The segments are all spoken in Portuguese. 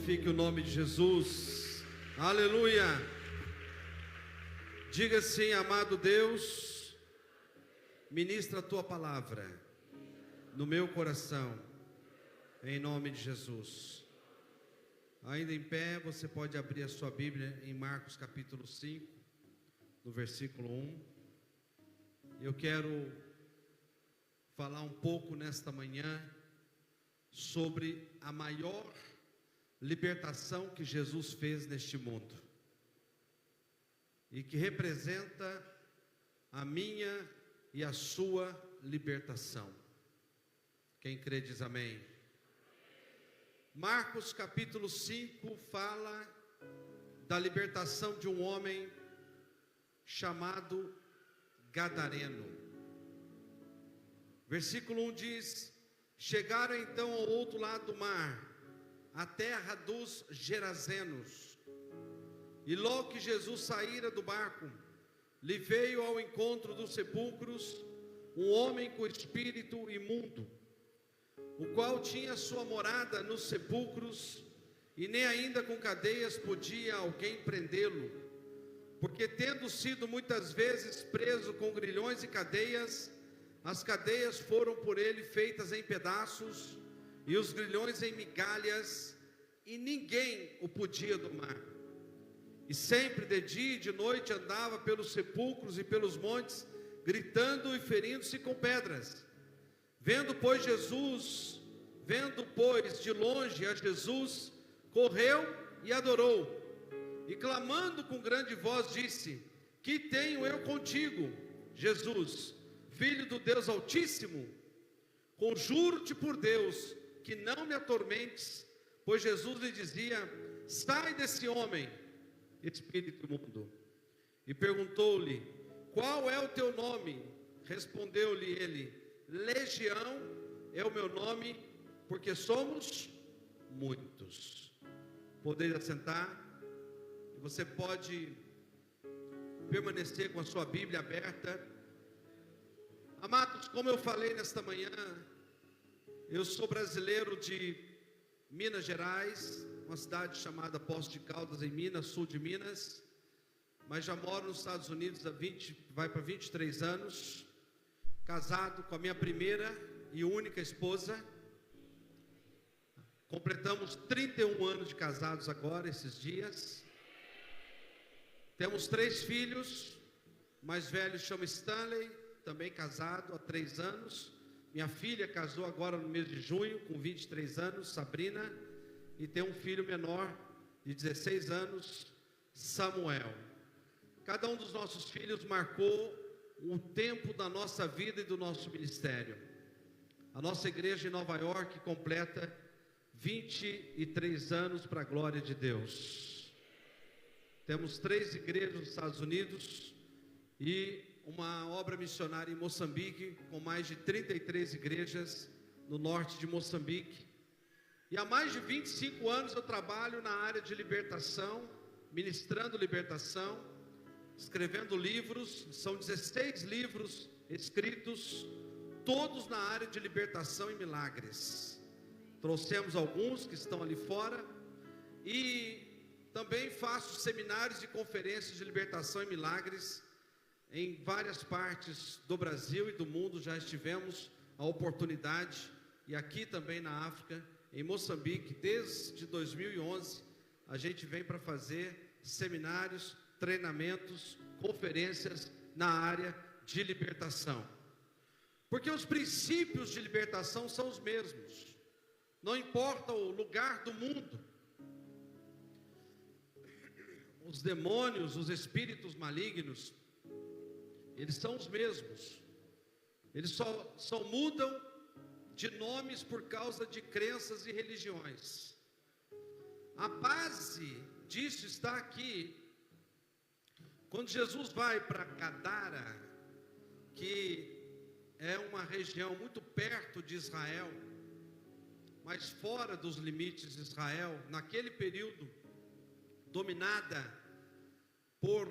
Glorifique o nome de Jesus. Aleluia. Diga assim: amado Deus, ministra a tua palavra no meu coração, em nome de Jesus. Ainda em pé, você pode abrir a sua Bíblia em Marcos capítulo 5, no versículo 1. Eu quero falar um pouco nesta manhã sobre a maior libertação que Jesus fez neste mundo e que representa a minha e a sua libertação. Quem crê diz amém. Marcos capítulo 5 fala da libertação de um homem chamado Gadareno. Versículo 1 diz: chegaram então ao outro lado do mar, a terra dos Gerazenos. E logo que Jesus saíra do barco, lhe veio ao encontro dos sepulcros um homem com espírito imundo, o qual tinha sua morada nos sepulcros, e nem ainda com cadeias podia alguém prendê-lo, porque tendo sido muitas vezes preso com grilhões e cadeias, as cadeias foram por ele feitas em pedaços, e os grilhões em migalhas, e ninguém o podia domar. E sempre de dia e de noite andava pelos sepulcros e pelos montes, gritando e ferindo-se com pedras. Vendo pois de longe a Jesus, correu e adorou, e clamando com grande voz disse: que tenho eu contigo, Jesus, Filho do Deus Altíssimo? Conjuro-te por Deus que não me atormentes. Pois Jesus lhe dizia: sai desse homem, espírito imundo. E perguntou-lhe: qual é o teu nome? Respondeu-lhe ele: Legião é o meu nome, porque somos muitos. Podeis assentar, e você pode permanecer com a sua Bíblia aberta. Amados, como eu falei nesta manhã, eu sou brasileiro de Minas Gerais, uma cidade chamada Poços de Caldas, em Minas, sul de Minas, mas já moro nos Estados Unidos vai para 23 anos, casado com a minha primeira e única esposa. Completamos 31 anos de casados agora, esses dias. Temos 3 filhos, o mais velho chama Stanley, também casado há 3 anos. Minha filha casou agora no mês de junho, com 23 anos, Sabrina. E tem um filho menor, de 16 anos, Samuel. Cada um dos nossos filhos marcou o tempo da nossa vida e do nosso ministério. A nossa igreja em Nova York completa 23 anos para a glória de Deus. Temos 3 igrejas nos Estados Unidos e uma obra missionária em Moçambique, com mais de 33 igrejas no norte de Moçambique. E há mais de 25 anos eu trabalho na área de libertação, ministrando libertação, escrevendo livros. São 16 livros escritos, todos na área de libertação e milagres. Trouxemos alguns que estão ali fora, e também faço seminários e conferências de libertação e milagres em várias partes do Brasil e do mundo. Já estivemos a oportunidade, e aqui também na África, em Moçambique, desde 2011, a gente vem para fazer seminários, treinamentos, conferências na área de libertação. Porque os princípios de libertação são os mesmos, não importa o lugar do mundo. Os demônios, os espíritos malignos, eles são os mesmos. Eles só mudam de nomes por causa de crenças e religiões. A base disso está aqui. Quando Jesus vai para Gadara, que é uma região muito perto de Israel, mas fora dos limites de Israel, naquele período dominada por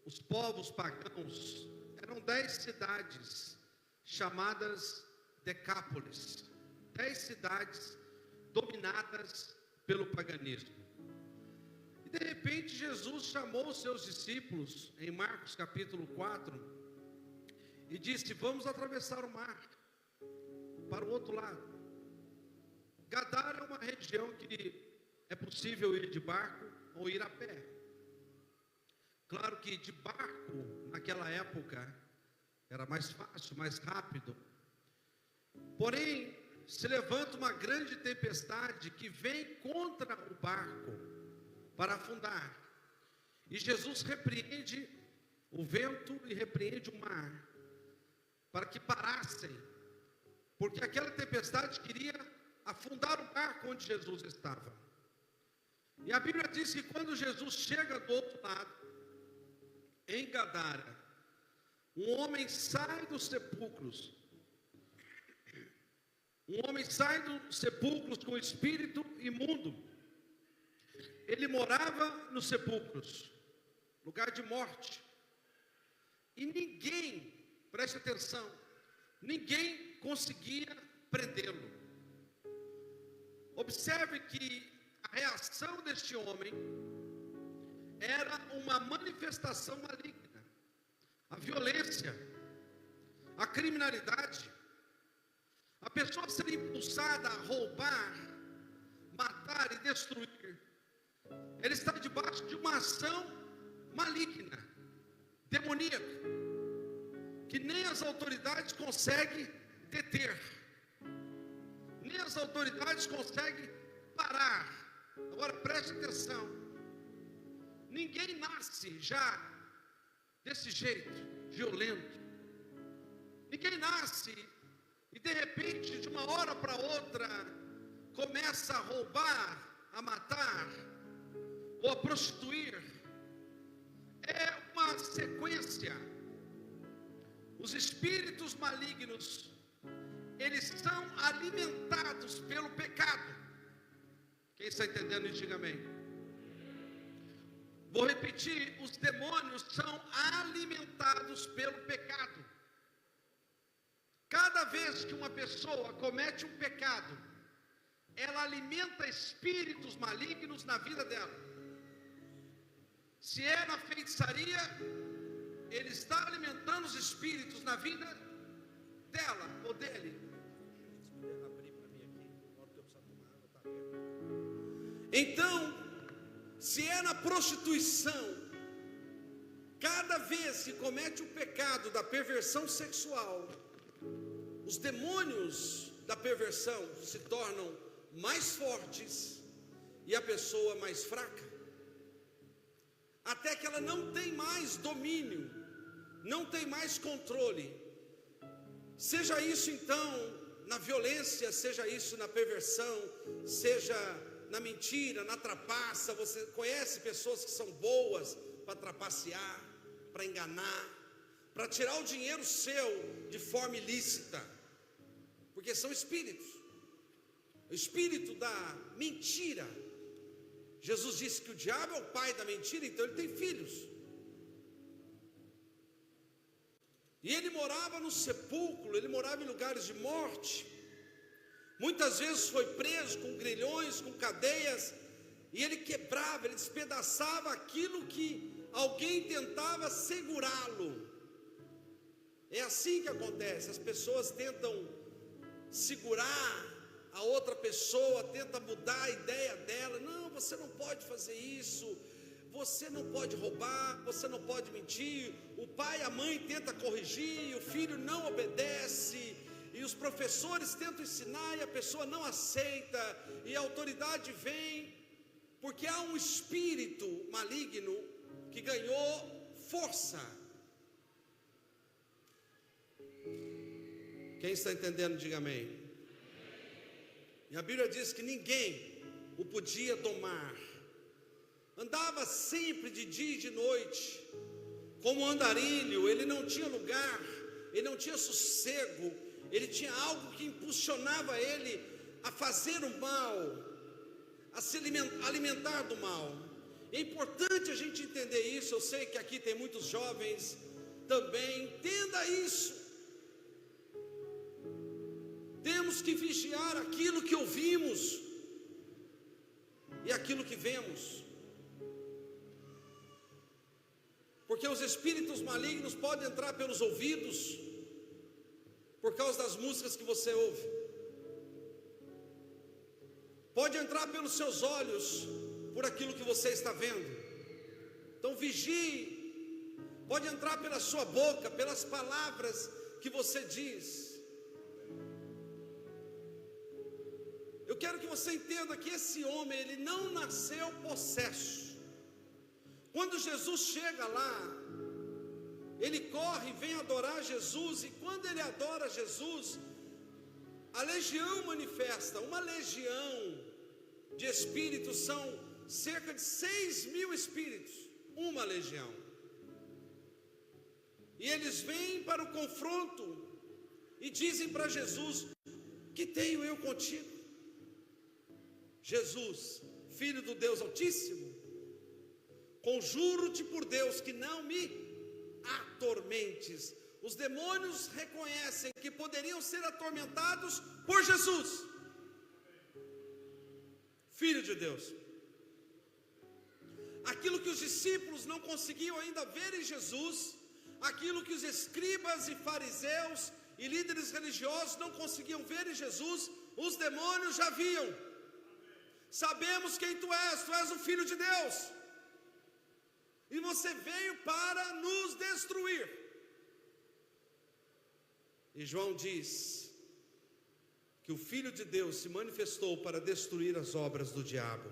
os povos pagãos, eram 10 cidades chamadas Decápolis, 10 cidades dominadas pelo paganismo. E de repente Jesus chamou os seus discípulos em Marcos capítulo 4 e disse: vamos atravessar o mar para o outro lado. Gadara é uma região que é possível ir de barco ou ir a pé. Claro que de barco naquela época era mais fácil, mais rápido. Porém, se levanta uma grande tempestade que vem contra o barco para afundar. E Jesus repreende o vento e repreende o mar para que parassem, porque aquela tempestade queria afundar o barco onde Jesus estava. E a Bíblia diz que quando Jesus chega do outro lado, em Gadara, um homem sai dos sepulcros. Um homem sai dos sepulcros com espírito imundo. Ele morava nos sepulcros, lugar de morte. E ninguém, preste atenção, ninguém conseguia prendê-lo. Observe que a reação deste homem era uma manifestação maligna. A violência, a criminalidade, a pessoa ser impulsada a roubar, matar e destruir, ela está debaixo de uma ação maligna, demoníaca, que nem as autoridades conseguem deter, nem as autoridades conseguem parar. Agora preste atenção, ninguém nasce já desse jeito, violento. Ninguém nasce e de repente, de uma hora para outra, começa a roubar, a matar, ou a prostituir. É uma sequência. Os espíritos malignos, eles são alimentados pelo pecado. Quem está entendendo, diga amém. Vou repetir, os demônios são alimentados pelo pecado. Cada vez que uma pessoa comete um pecado, ela alimenta espíritos malignos na vida dela. Se é na feitiçaria, ele está alimentando os espíritos na vida dela ou dele. Então, se é na prostituição, cada vez que comete o pecado da perversão sexual, os demônios da perversão se tornam mais fortes e a pessoa mais fraca, até que ela não tem mais domínio, não tem mais controle. Seja isso então na violência, seja isso na perversão, seja na mentira, na trapaça. Você conhece pessoas que são boas para trapacear, para enganar, para tirar o dinheiro seu de forma ilícita, porque são espíritos. O espírito da mentira. Jesus disse que o diabo é o pai da mentira, então ele tem filhos. E ele morava no sepulcro, ele morava em lugares de morte. Muitas vezes foi preso com grilhões, com cadeias, e ele quebrava, ele despedaçava aquilo que alguém tentava segurá-lo. É assim que acontece, as pessoas tentam segurar a outra pessoa, tenta mudar a ideia dela. Não, você não pode fazer isso, você não pode roubar, você não pode mentir. O pai e a mãe tentam corrigir, o filho não obedece, e os professores tentam ensinar e a pessoa não aceita, e a autoridade vem, porque há um espírito maligno que ganhou força. Quem está entendendo, diga amém. E a Bíblia diz que ninguém o podia domar. Andava sempre de dia e de noite, como andarilho. Ele não tinha lugar, ele não tinha sossego, ele tinha algo que impulsionava ele a fazer o mal, a se alimentar do mal. É importante a gente entender isso. Eu sei que aqui tem muitos jovens também. Entenda isso. Temos que vigiar aquilo que ouvimos. e aquilo que vemos. Porque os espíritos malignos podem entrar pelos ouvidos, por causa das músicas que você ouve. Pode entrar pelos seus olhos, por aquilo que você está vendo. Então vigie. Pode entrar pela sua boca, pelas palavras que você diz. Eu quero que você entenda que esse homem, ele não nasceu possesso. Quando Jesus chega lá, ele corre e vem adorar Jesus, e quando ele adora Jesus, a legião manifesta. Uma legião de espíritos são cerca de 6.000 espíritos, uma legião. E eles vêm para o confronto e dizem para Jesus: que tenho eu contigo? Jesus, Filho do Deus Altíssimo, conjuro-te por Deus que não me atormentes. Os demônios reconhecem que poderiam ser atormentados por Jesus, Filho de Deus. Aquilo que os discípulos não conseguiam ainda ver em Jesus, aquilo que os escribas e fariseus e líderes religiosos não conseguiam ver em Jesus, os demônios já viam. Sabemos quem tu és o Filho de Deus, e você veio para nos destruir. E João diz que o Filho de Deus se manifestou para destruir as obras do diabo.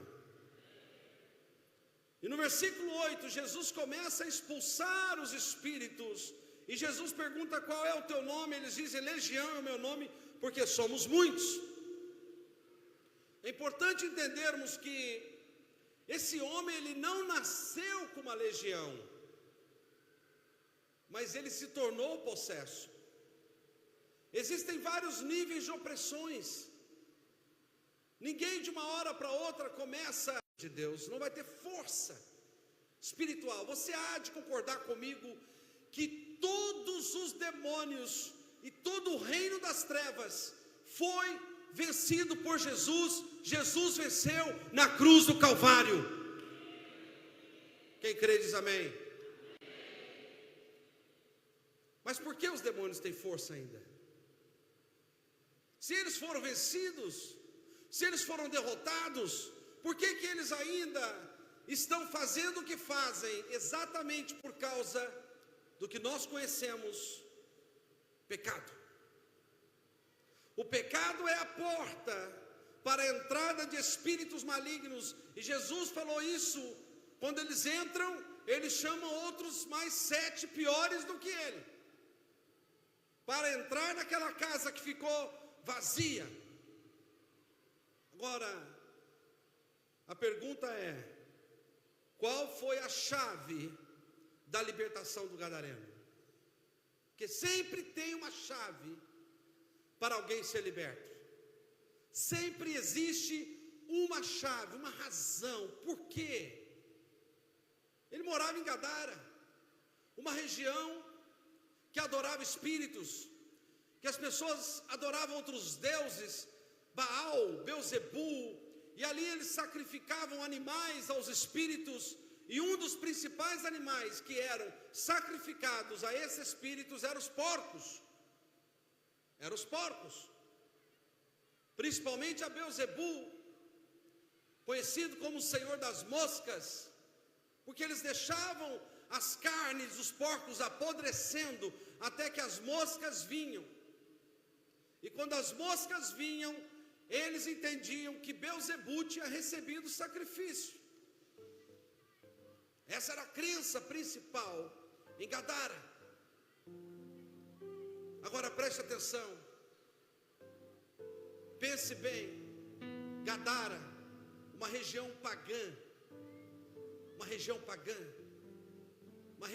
E no versículo 8, Jesus começa a expulsar os espíritos, e Jesus pergunta: qual é o teu nome? Eles dizem: Legião é o meu nome, porque somos muitos. É importante entendermos que esse homem, ele não nasceu com uma legião, mas ele se tornou possesso. Existem vários níveis de opressões. Ninguém de uma hora para outra começa de Deus, não vai ter força espiritual. Você há de concordar comigo que todos os demônios e todo o reino das trevas foi vencido por Jesus. Jesus venceu na cruz do Calvário. Quem crê diz amém. Mas por que os demônios têm força ainda? Se eles foram vencidos, se eles foram derrotados, por que eles ainda estão fazendo o que fazem? Exatamente por causa do que nós conhecemos: pecado. O pecado é a porta para a entrada de espíritos malignos, e Jesus falou isso. Quando eles entram, eles chamam outros mais 7 piores do que ele, para entrar naquela casa que ficou vazia. Agora, a pergunta é: qual foi a chave da libertação do gadareno? Porque sempre tem uma chave para alguém ser liberto. Sempre existe uma chave, uma razão. Por quê? Ele morava em Gadara, uma região que adorava espíritos, que as pessoas adoravam outros deuses, Baal, Belzebu, e ali eles sacrificavam animais aos espíritos, e um dos principais animais que eram sacrificados a esses espíritos eram os porcos. Eram os porcos, principalmente a Belzebu, conhecido como o Senhor das moscas, porque eles deixavam as carnes dos porcos apodrecendo até que as moscas vinham. E quando as moscas vinham, eles entendiam que Belzebu tinha recebido o sacrifício. Essa era a crença principal em Gadara. Agora preste atenção, pense bem. Gadara, uma região pagã, uma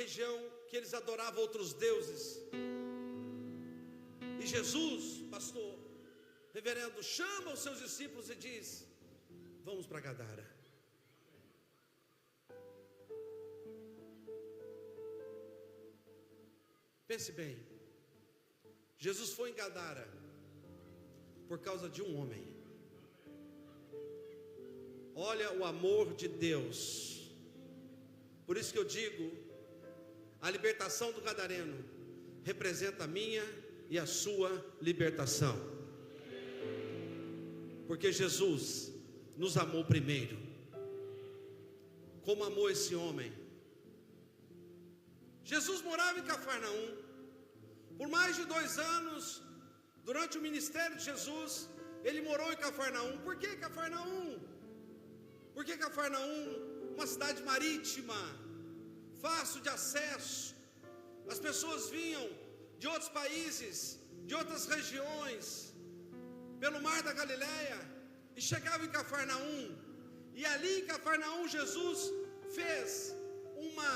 região que eles adoravam outros deuses. E Jesus, pastor, reverendo, chama os seus discípulos e diz: vamos para Gadara. Pense bem, Jesus foi em Gadara por causa de um homem. Olha o amor de Deus. Por isso que eu digo, a libertação do gadareno representa a minha e a sua libertação. Porque Jesus nos amou primeiro. Como amou esse homem? Jesus morava em Cafarnaum. Por mais de 2 anos, durante o ministério de Jesus, ele morou em Cafarnaum. Por que Cafarnaum? Porque Cafarnaum, uma cidade marítima, fácil de acesso. As pessoas vinham de outros países, de outras regiões, pelo mar da Galileia, e chegavam em Cafarnaum. E ali em Cafarnaum Jesus fez uma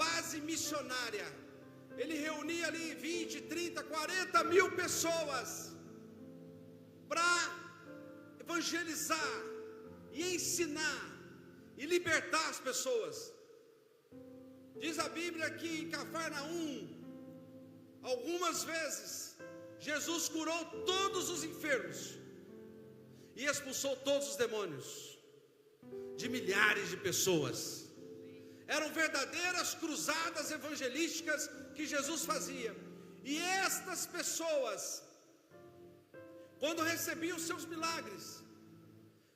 base missionária. Ele reunia ali 20, 30, 40 mil pessoas para evangelizar e ensinar e libertar as pessoas. Diz a Bíblia que em Cafarnaum, algumas vezes, Jesus curou todos os enfermos e expulsou todos os demônios de milhares de pessoas. Eram verdadeiras cruzadas evangelísticas que Jesus fazia. E estas pessoas, quando recebiam seus milagres,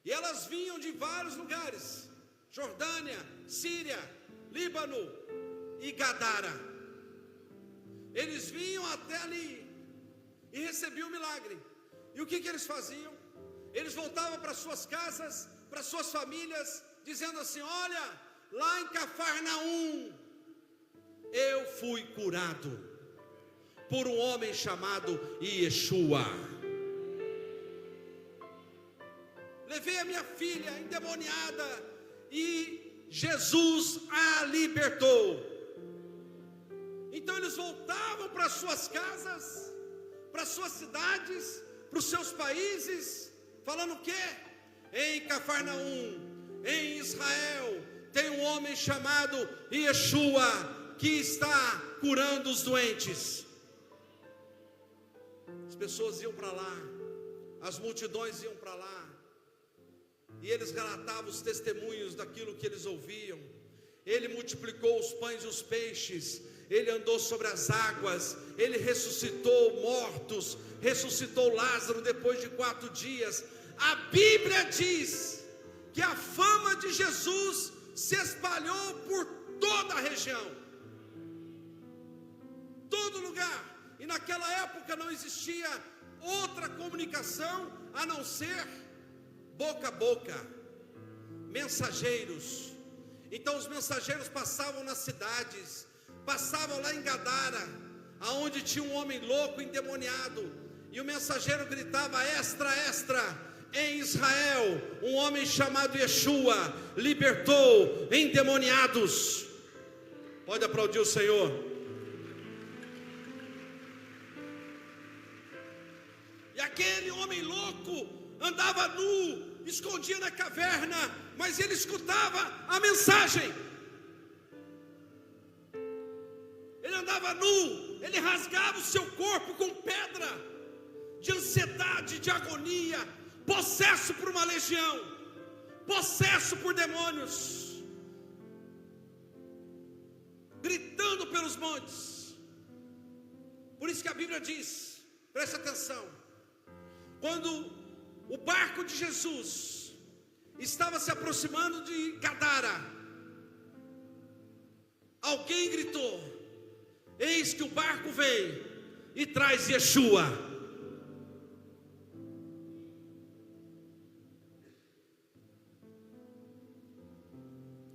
e elas vinham de vários lugares, Jordânia, Síria, Líbano e Gadara, eles vinham até ali e recebiam o milagre. E o que eles faziam? Eles voltavam para suas casas, para suas famílias, dizendo assim: olha, lá em Cafarnaum, eu fui curado por um homem chamado Yeshua. Levei a minha filha endemoniada e Jesus a libertou. Então eles voltavam para suas casas, para suas cidades, para os seus países, falando o quê? Em Cafarnaum, em Israel, tem um homem chamado Yeshua que está curando os doentes. As pessoas iam para lá, as multidões iam para lá, e eles relatavam os testemunhos daquilo que eles ouviam. Ele multiplicou os pães e os peixes, ele andou sobre as águas, ele ressuscitou mortos, ressuscitou Lázaro depois de 4 dias. A Bíblia diz que a fama de Jesus se espalhou por toda a região, todo lugar. E naquela época não existia outra comunicação a não ser boca a boca, mensageiros. Então os mensageiros passavam nas cidades, passavam lá em Gadara, aonde tinha um homem louco, endemoniado, e o mensageiro gritava: extra, extra, em Israel, um homem chamado Yeshua libertou endemoniados. Pode aplaudir o Senhor. E aquele homem louco andava nu, escondia na caverna, mas ele escutava a mensagem. Ele andava nu, ele rasgava o seu corpo com pedra, de ansiedade, de agonia, possesso por uma legião, possesso por demônios, gritando pelos montes. Por isso que a Bíblia diz, preste atenção, quando o barco de Jesus estava se aproximando de Gadara, alguém gritou: eis que o barco vem e traz Yeshua.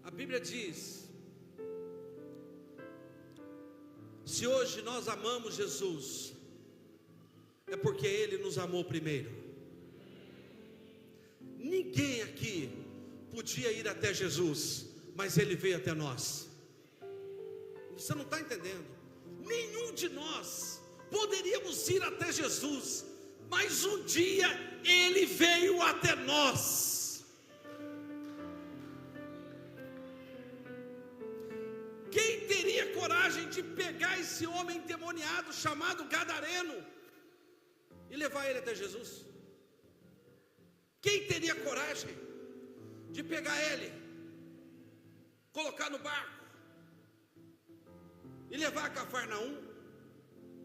A Bíblia diz: se hoje nós amamos Jesus, é porque Ele nos amou primeiro. Ninguém aqui podia ir até Jesus, mas Ele veio até nós. Você não está entendendo? Nenhum de nós poderíamos ir até Jesus, mas um dia Ele veio até nós. Quem teria coragem de pegar esse homem endemoniado chamado Gadareno e levar ele até Jesus? Quem teria coragem? de pegar ele, colocar no barco e levar a Cafarnaum?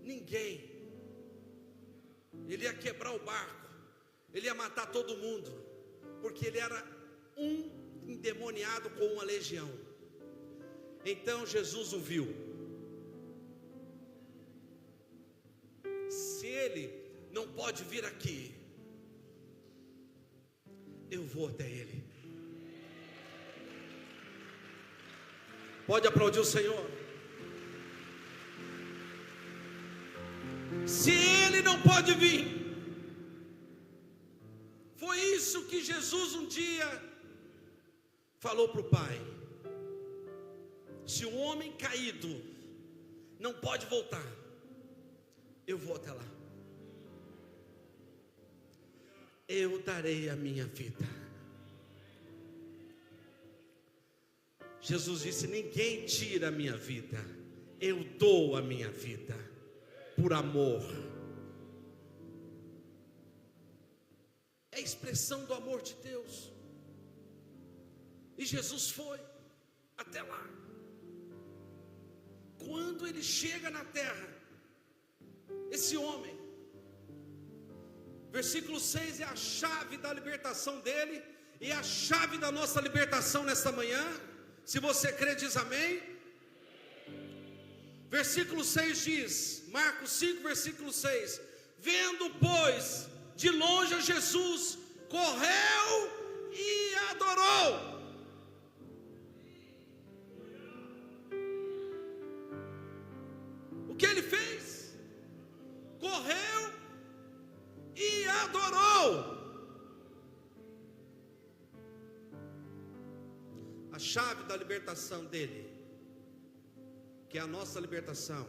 Ninguém. Ele ia quebrar o barco, ele ia matar todo mundo, porque ele era um endemoniado com uma legião. Então Jesus o viu. Se ele não pode vir aqui, eu vou até ele. Pode aplaudir o Senhor. Se ele não pode vir, foi isso que Jesus um dia falou para o Pai: se o homem caído não pode voltar, eu vou até lá. Eu darei a minha vida. Jesus disse: ninguém tira a minha vida, eu dou a minha vida, por amor. É a expressão do amor de Deus. E Jesus foi até lá. Quando ele chega na terra, esse homem, versículo 6 é a chave da libertação dele, e a chave da nossa libertação nesta manhã. Se você crê, diz amém. Versículo 6 diz, Marcos 5, versículo 6: vendo, pois, de longe a Jesus, correu e adorou. O que ele fez? Correu e adorou. A chave da libertação dele, que é a nossa libertação,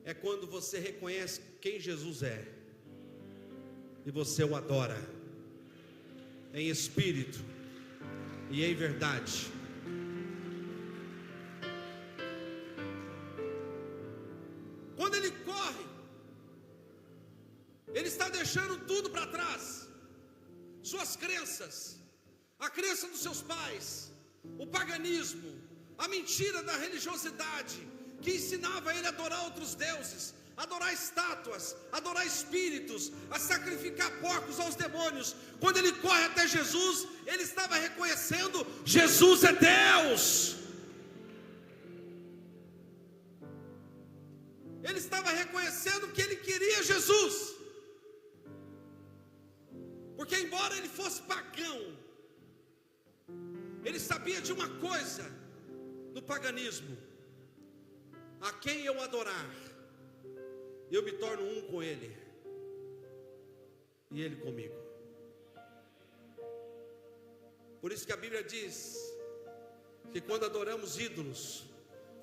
é quando você reconhece quem Jesus é e você o adora em espírito e em verdade. Quando ele corre, ele está deixando tudo para trás, suas crenças, a crença dos seus pais, o paganismo, a mentira da religiosidade, que ensinava ele a adorar outros deuses, adorar estátuas, adorar espíritos, a sacrificar porcos aos demônios. Quando ele corre até Jesus, ele estava reconhecendo: Jesus é Deus. Ele estava reconhecendo que ele queria Jesus, porque embora ele fosse pagão, ele sabia de uma coisa no paganismo: a quem eu adorar, eu me torno um com ele, e ele comigo. Por isso que a Bíblia diz que quando adoramos ídolos,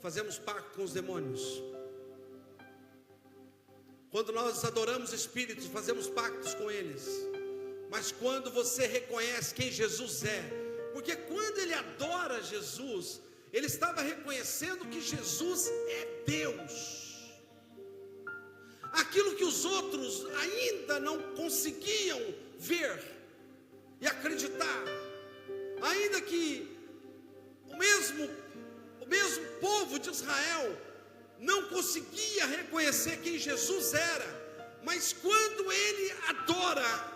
fazemos pacto com os demônios. Quando nós adoramos espíritos, fazemos pactos com eles. Mas quando você reconhece quem Jesus é, porque quando ele adora Jesus, ele estava reconhecendo que Jesus é Deus. Aquilo que os outros ainda não conseguiam ver e acreditar, ainda que o mesmo povo de Israel não conseguia reconhecer quem Jesus era, mas quando ele adora,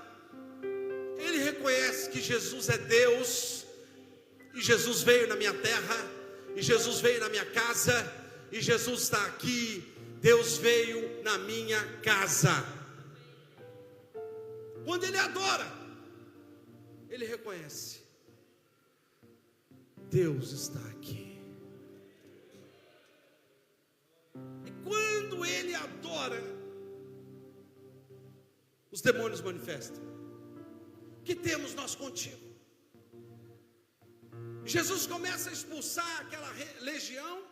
ele reconhece que Jesus é Deus, e Jesus veio na minha terra, e Jesus veio na minha casa, e Jesus está aqui. Deus veio na minha casa. Quando ele adora, ele reconhece: Deus está aqui. E quando ele adora, os demônios manifestam: que temos nós contigo? Jesus começa a expulsar aquela legião,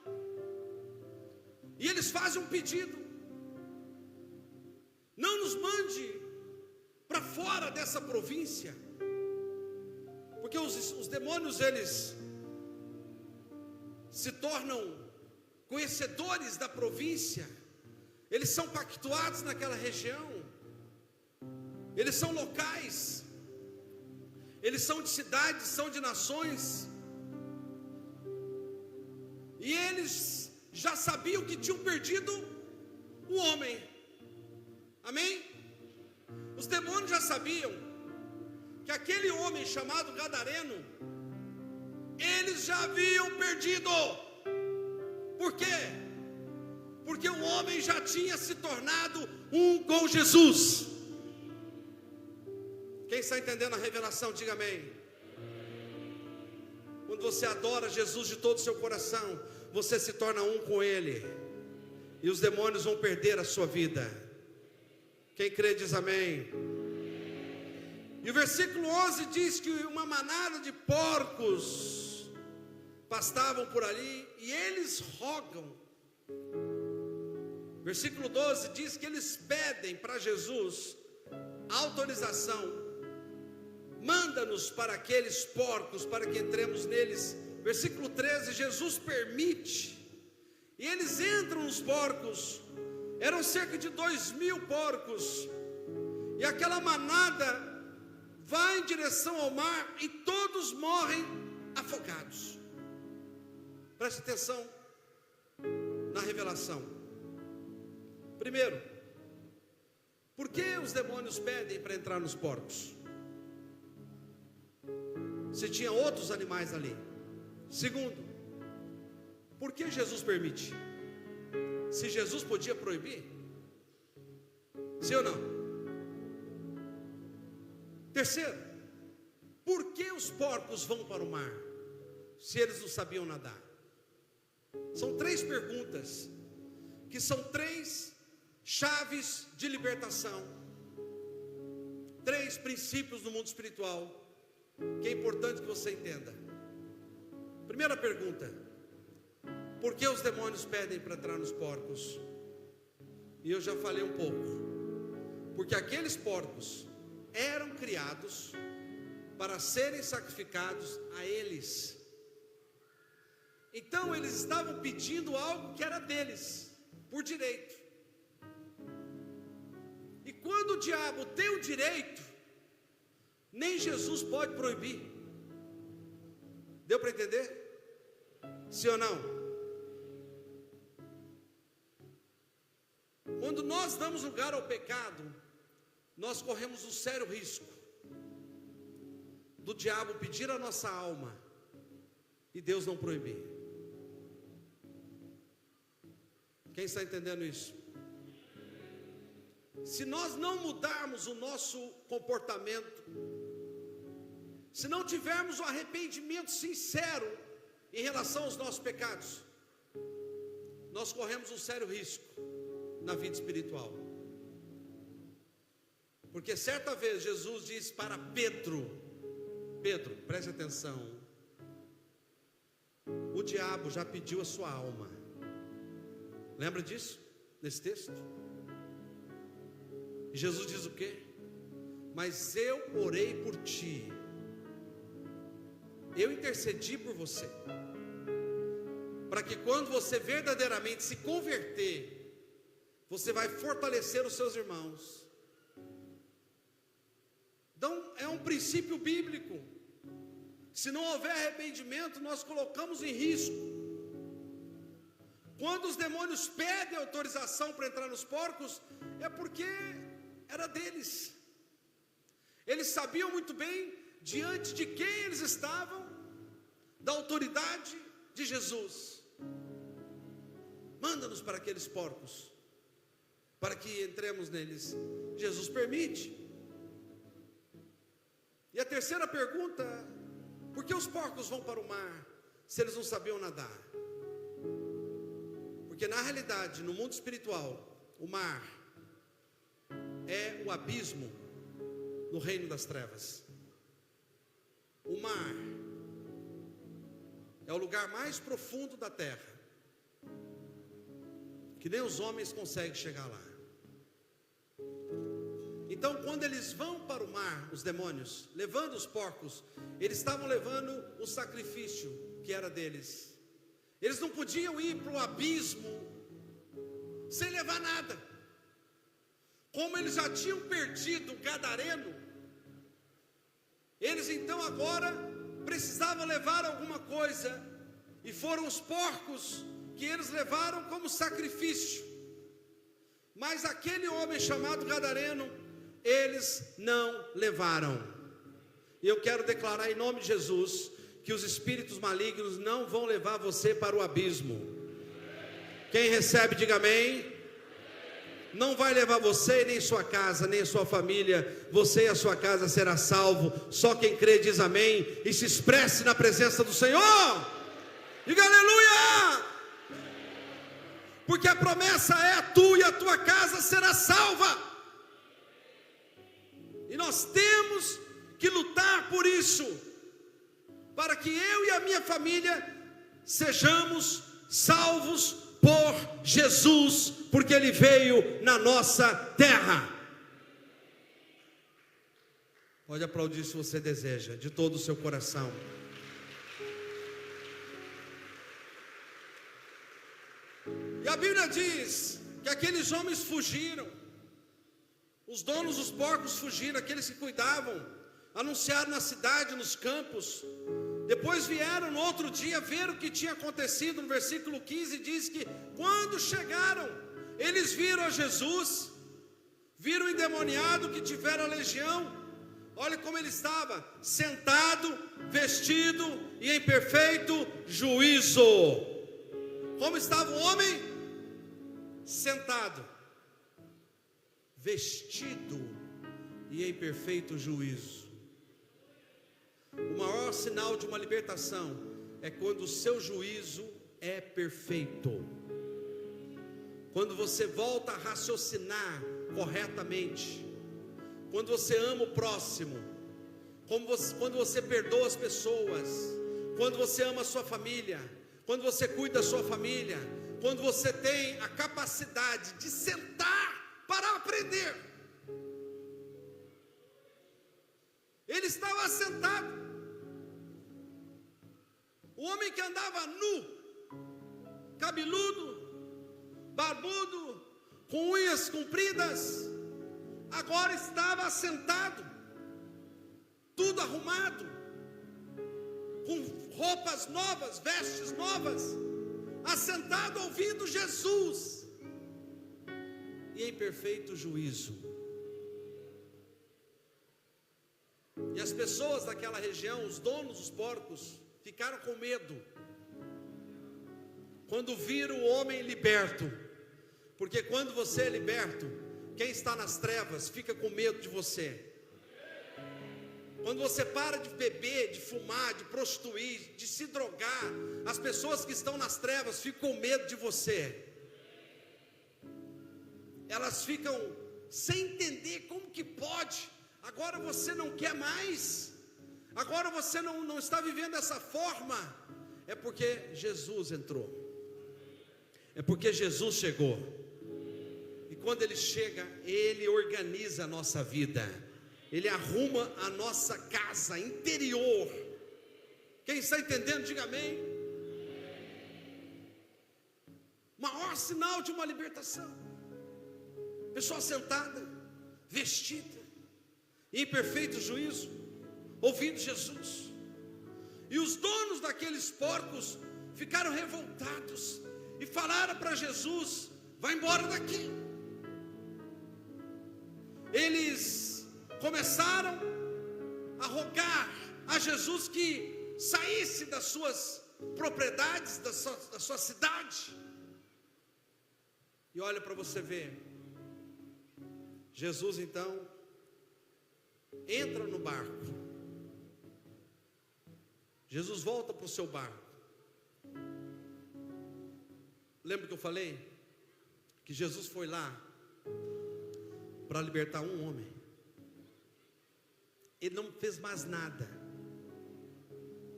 e eles fazem um pedido: não nos mande para fora dessa província, porque os demônios, eles se tornam conhecedores da província, eles são pactuados naquela região, eles são locais. eles são de cidades, são de nações, e eles já sabiam que tinham perdido o homem, amém? Os demônios já sabiam que aquele homem chamado Gadareno, eles já haviam perdido. Por quê? Porque o homem já tinha se tornado um com Jesus. Quem está entendendo a revelação, diga amém. Quando você adora Jesus de todo o seu coração, você se torna um com Ele, e os demônios vão perder a sua vida. Quem crê diz amém. E o versículo 11 diz que uma manada de porcos pastavam por ali, e eles rogam. Versículo 12 diz que eles pedem para Jesus autorização. Manda-nos para aqueles porcos, para que entremos neles. Versículo 13, Jesus permite, e eles entram nos porcos. Eram cerca de 2.000 porcos, e aquela manada vai em direção ao mar, e todos morrem afogados. Preste atenção na revelação. Primeiro, por que os demônios pedem para entrar nos porcos? Se tinha outros animais ali. Segundo, por que Jesus permite? Se Jesus podia proibir? Sim ou não? Terceiro, por que os porcos vão para o mar, se eles não sabiam nadar? São três perguntas, que são três chaves de libertação, três princípios do mundo espiritual, que é importante que você entenda. Primeira pergunta: por que os demônios pedem para entrar nos porcos? E eu já falei um pouco. Porque aqueles porcos eram criados para serem sacrificados a eles. Então eles estavam pedindo algo que era deles, por direito. E quando o diabo tem o direito, nem Jesus pode proibir. Deu para entender? Sim ou não? Quando nós damos lugar ao pecado, nós corremos um sério risco do diabo pedir a nossa alma e Deus não proibir. Quem está entendendo isso? Se nós não mudarmos o nosso comportamento, se não tivermos um arrependimento sincero em relação aos nossos pecados, nós corremos um sério risco na vida espiritual. Porque certa vez Jesus disse para Pedro: Pedro, preste atenção, o diabo já pediu a sua alma. Lembra disso? Nesse texto? E Jesus diz o quê? Mas eu orei por ti, eu intercedi por você, para que quando você verdadeiramente se converter, você vai fortalecer os seus irmãos. Então é um princípio bíblico. Se não houver arrependimento, nós colocamos em risco. Quando os demônios pedem autorização para entrar nos porcos, é porque era deles. Eles sabiam muito bem diante de quem eles estavam, da autoridade de Jesus. Manda-nos para aqueles porcos, para que entremos neles. Jesus permite. E a terceira pergunta: por que os porcos vão para o mar, se eles não sabiam nadar? Porque na realidade, no mundo espiritual, o mar é o abismo no reino das trevas. O mar é o lugar mais profundo da terra, que nem os homens conseguem chegar lá. Então, quando eles vão para o mar, os demônios, levando os porcos, eles estavam levando o sacrifício que era deles. Eles não podiam ir para o abismo sem levar nada. Como eles já tinham perdido o Gadareno, Eles então agora precisavam levar alguma coisa, e foram os porcos que eles levaram como sacrifício. Mas aquele homem chamado gadareno, eles não levaram. E eu quero declarar em nome de Jesus, que os espíritos malignos não vão levar você para o abismo. Quem recebe, diga amém. Não vai levar você, nem sua casa, nem sua família. Você e a sua casa será salvo. Só quem crê diz amém, e se expresse na presença do Senhor. Diga aleluia. Porque a promessa é: tu e a tua casa será salva. E nós temos que lutar por isso, para que eu e a minha família sejamos salvos por Jesus, porque Ele veio na nossa terra. Pode aplaudir se você deseja, de todo o seu coração. E a Bíblia diz que aqueles homens fugiram, os donos dos porcos fugiram, aqueles que cuidavam, anunciaram na cidade, nos campos. Depois vieram no outro dia ver o que tinha acontecido. No versículo 15 diz que quando chegaram, eles viram a Jesus, viram o endemoniado que tivera a legião. Olha como ele estava, sentado, vestido e em perfeito juízo. Como estava o homem? Sentado, vestido e em perfeito juízo. O maior sinal de uma libertação é quando o seu juízo é perfeito. Quando você volta a raciocinar corretamente. Quando você ama o próximo. Quando você perdoa as pessoas. Quando você ama a sua família. Quando você cuida da sua família. Quando você tem a capacidade de sentar para aprender. Ele estava sentado. O homem que andava nu, cabeludo, barbudo, com unhas compridas, agora estava sentado, tudo arrumado, com roupas novas, vestes novas, assentado ouvindo Jesus, e em perfeito juízo. E as pessoas daquela região, os donos dos porcos, ficaram com medo quando viram o homem liberto. Porque quando você é liberto, quem está nas trevas fica com medo de você. Quando você para de beber, de fumar, de prostituir, de se drogar, as pessoas que estão nas trevas ficam com medo de você. Elas ficam sem entender como que pode. Agora você não quer mais. Agora você não está vivendo dessa forma. É porque Jesus entrou. É porque Jesus chegou. E quando Ele chega, Ele organiza a nossa vida. Ele arruma a nossa casa interior. Quem está entendendo, diga amém. Maior sinal de uma libertação. Pessoa sentada, vestida, em perfeito juízo, ouvindo Jesus. E os donos daqueles porcos ficaram revoltados e falaram para Jesus: vai embora daqui. Eles começaram a rogar a Jesus que saísse das suas propriedades, da sua cidade. E olha para você ver, Jesus então entra no barco. Jesus volta para o seu barco. Lembra que eu falei que Jesus foi lá para libertar um homem? Ele não fez mais nada.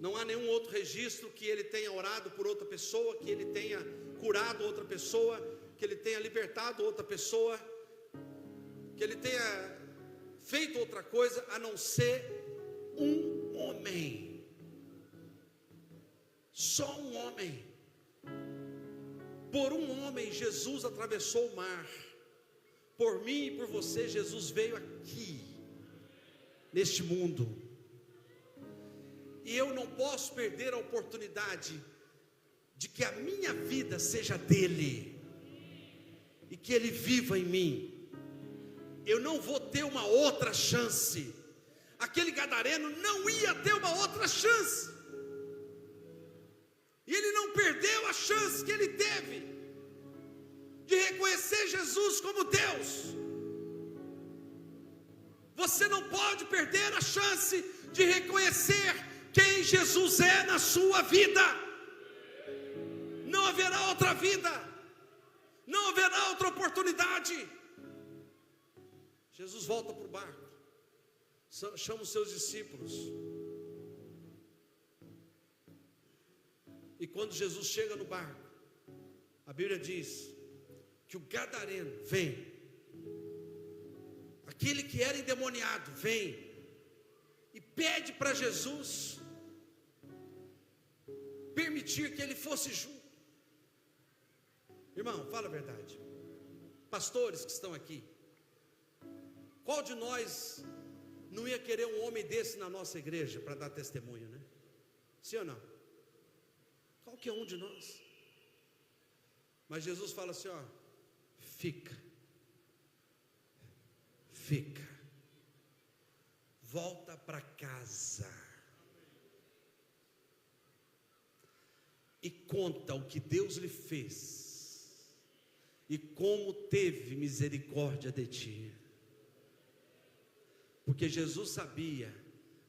Não há nenhum outro registro que ele tenha orado por outra pessoa, que ele tenha curado outra pessoa, que ele tenha libertado outra pessoa, que ele tenha feito outra coisa a não ser um homem. Só um homem. Por um homem Jesus atravessou o mar. Por mim e por você Jesus veio aqui neste mundo. E eu não posso perder a oportunidade de que a minha vida seja dele, e que ele viva em mim. Eu não vou ter uma outra chance. Aquele gadareno não ia ter uma outra chance, e ele não perdeu a chance que ele teve de reconhecer Jesus como Deus. Você não pode perder a chance de reconhecer quem Jesus é na sua vida. Não haverá outra vida, não haverá outra oportunidade. Jesus volta para o barco, chama os seus discípulos, e quando Jesus chega no barco, a Bíblia diz que o gadareno vem, aquele que era endemoniado vem e pede para Jesus permitir que ele fosse junto. Irmão, fala a verdade. Pastores que estão aqui, qual de nós não ia querer um homem desse na nossa igreja para dar testemunho, né? Sim ou não? Qualquer um de nós. Mas Jesus fala assim, ó, fica, volta para casa e conta o que Deus lhe fez e como teve misericórdia de ti. Porque Jesus sabia,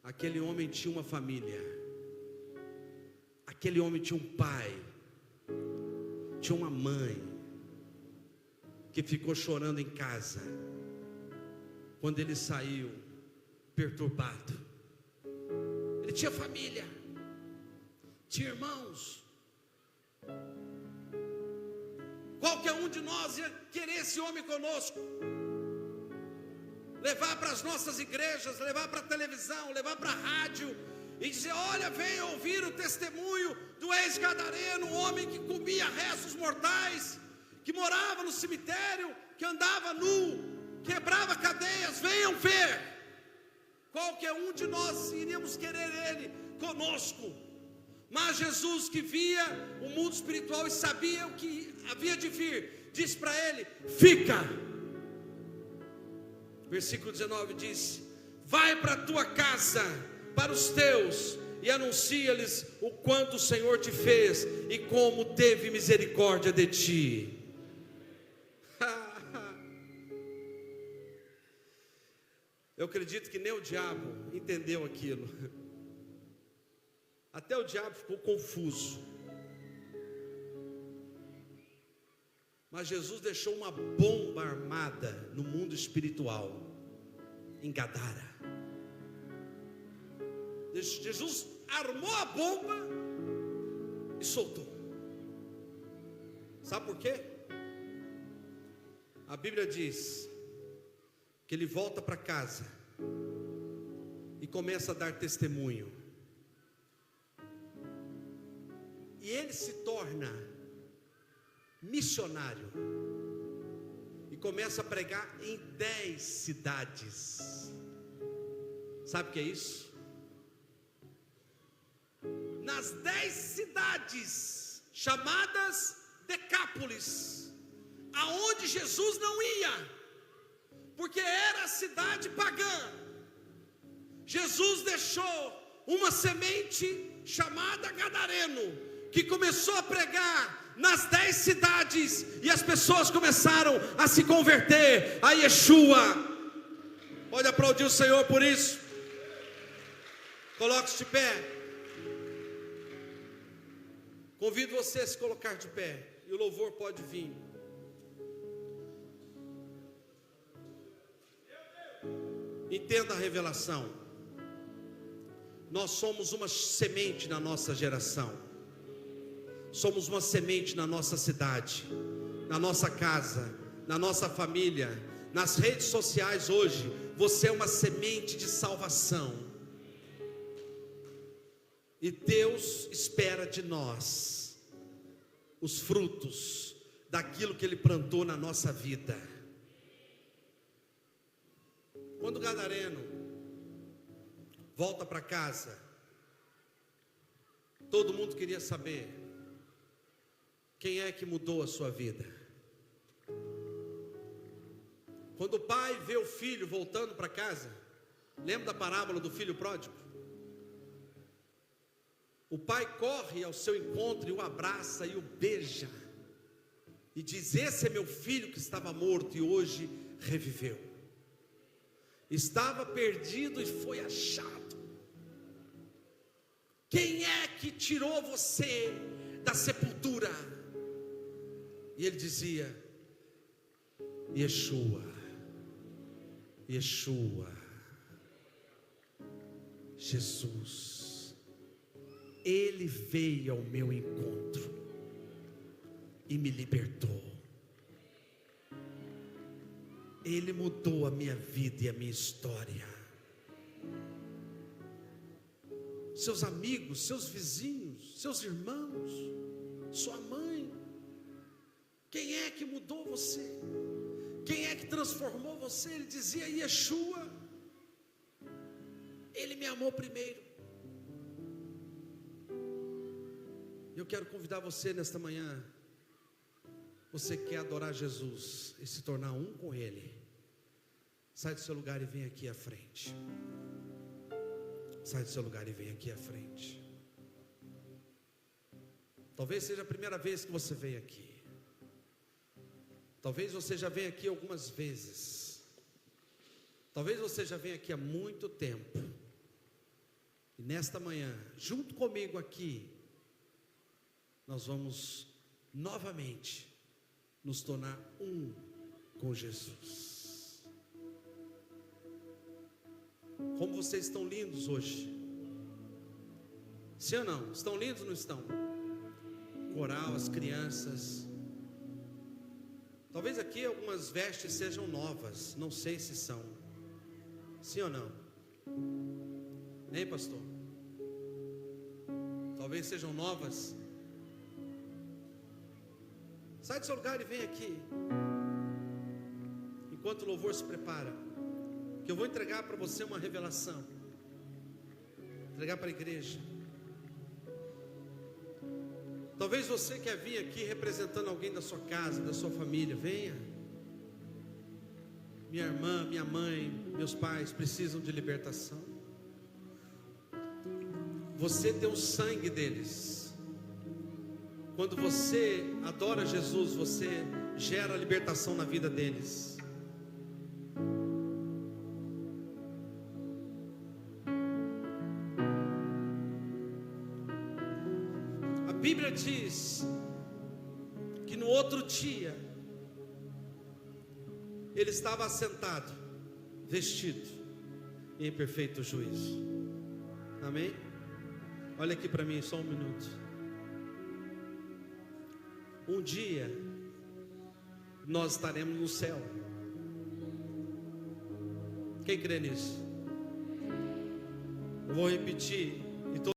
aquele homem tinha uma família, aquele homem tinha um pai, tinha uma mãe, que ficou chorando em casa, quando ele saiu perturbado. Ele tinha família, tinha irmãos. Qualquer um de nós ia querer esse homem conosco, levar para as nossas igrejas, levar para a televisão, levar para a rádio, e dizer, olha, venha ouvir o testemunho do ex-gadareno, um homem que comia restos mortais, que morava no cemitério, que andava nu, quebrava cadeias. Venham ver. Qualquer um de nós iríamos querer ele conosco. Mas Jesus, que via o mundo espiritual e sabia o que havia de vir, disse para ele, fica. Versículo 19 diz, vai para a tua casa, para os teus, e anuncia-lhes o quanto o Senhor te fez, e como teve misericórdia de ti. Eu acredito que nem o diabo entendeu aquilo. Até o diabo ficou confuso. Mas Jesus deixou uma bomba armada no mundo espiritual, em Gadara. Jesus armou a bomba e soltou. Sabe por quê? A Bíblia diz que ele volta para casa e começa a dar testemunho. E ele se torna missionário e começa a pregar em 10 cidades. Sabe o que é isso? Nas 10 cidades chamadas Decápolis, aonde Jesus não ia, porque era a cidade pagã, Jesus deixou uma semente chamada Gadareno, que começou a pregar nas 10 cidades, e as pessoas começaram a se converter a Yeshua. Pode aplaudir o Senhor por isso. Coloque-se de pé. Convido você a se colocar de pé, e o louvor pode vir. Entenda a revelação. Nós somos uma semente na nossa geração. Somos uma semente na nossa cidade, na nossa casa, na nossa família, nas redes sociais hoje. Você é uma semente de salvação. E Deus espera de nós os frutos daquilo que Ele plantou na nossa vida. Quando o gadareno volta para casa, Todo mundo queria saber quem é que mudou a sua vida. Quando o pai vê o filho voltando para casa, lembra da parábola do filho pródigo? O pai corre ao seu encontro e o abraça e o beija, e diz: esse é meu filho que estava morto e hoje reviveu. Estava perdido e foi achado. Quem é que tirou você da sepultura? E ele dizia: Yeshua, Yeshua, Jesus. Ele veio ao meu encontro e me libertou. Ele mudou a minha vida e a minha história. Seus amigos, seus vizinhos, seus irmãos, sua mãe, quem é que mudou você? Quem é que transformou você? Ele dizia: Yeshua. Ele me amou primeiro. Eu quero convidar você nesta manhã. Você quer adorar Jesus e se tornar um com Ele? Sai do seu lugar e vem aqui à frente. Sai do seu lugar e vem aqui à frente. Talvez seja a primeira vez que você vem aqui. Talvez você já venha aqui algumas vezes. Talvez você já venha aqui há muito tempo. E nesta manhã, junto comigo aqui, nós vamos novamente nos tornar um com Jesus. Como vocês estão lindos hoje. Sim ou não? Estão lindos ou não estão? Coral, as crianças. Talvez aqui algumas vestes sejam novas. Não sei se são. Sim ou não? Nem, pastor? Talvez sejam novas. Sai do seu lugar e vem aqui. Enquanto o louvor se prepara, que eu vou entregar para você uma revelação. Entregar para a igreja. Talvez você quer vir aqui representando alguém da sua casa, da sua família. Venha. Minha irmã, minha mãe, meus pais precisam de libertação. Você tem o sangue deles. Quando você adora Jesus, você gera libertação na vida deles. A Bíblia diz que no outro dia ele estava assentado, vestido e em perfeito juízo. Amém? Olha aqui para mim só um minuto. Um dia nós estaremos no céu. Quem crê nisso? Eu vou repetir.